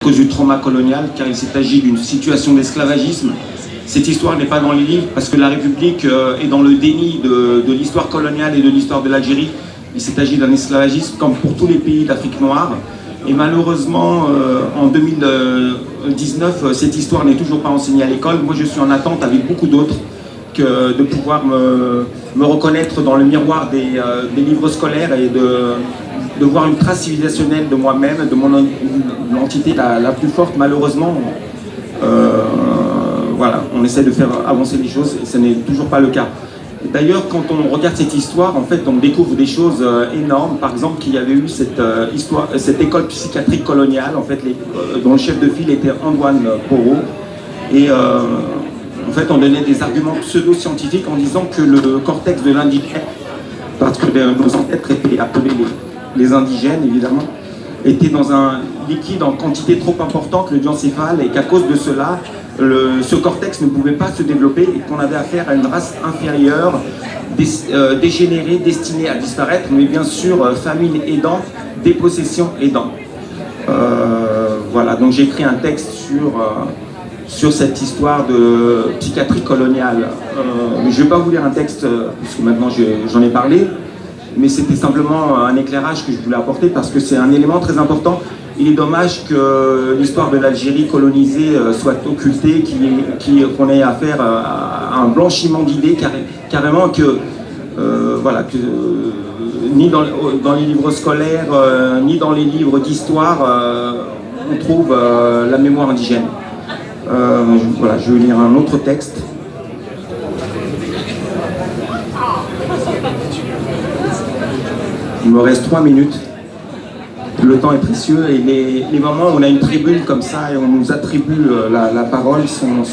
cause du trauma colonial, car il s'est agi d'une situation d'esclavagisme. Cette histoire n'est pas dans les livres parce que la République est dans le déni de l'histoire coloniale et de l'histoire de l'Algérie. Il s'est agi d'un esclavagisme comme pour tous les pays d'Afrique noire. Et malheureusement, en 2019, cette histoire n'est toujours pas enseignée à l'école. Moi, je suis en attente avec beaucoup d'autres de pouvoir me reconnaître dans le miroir des livres scolaires et de voir une trace civilisationnelle de moi-même, de mon entité la plus forte. Malheureusement, voilà, on essaie de faire avancer les choses et ce n'est toujours pas le cas. D'ailleurs, quand on regarde cette histoire, en fait, on découvre des choses énormes. Par exemple, qu'il y avait eu cette école psychiatrique coloniale, en fait, dont le chef de file était Antoine Porot. Et en fait, on donnait des arguments pseudo-scientifiques en disant que le cortex de l'indigène, parce que nos ancêtres étaient appelés les indigènes, évidemment, était dans un liquide en quantité trop importante, le diencéphale, et qu'à cause de cela, ce cortex ne pouvait pas se développer et qu'on avait affaire à une race inférieure, dégénérée, destinée à disparaître, mais bien sûr, famine aidante, dépossession aidante. Voilà, donc j'ai écrit un texte sur cette histoire de psychiatrie coloniale. Mais je ne vais pas vous lire un texte, puisque maintenant j'en ai parlé, mais c'était simplement un éclairage que je voulais apporter parce que c'est un élément très important. Il est dommage que l'histoire de l'Algérie colonisée soit occultée, qu'on ait affaire à un blanchiment d'idées, carrément voilà, que ni dans les livres scolaires, ni dans les livres d'histoire, on trouve la mémoire indigène. Voilà, je vais lire un autre texte. Il me reste 3 minutes. Le temps est précieux et les moments où on a une tribune comme ça et on nous attribue la parole sont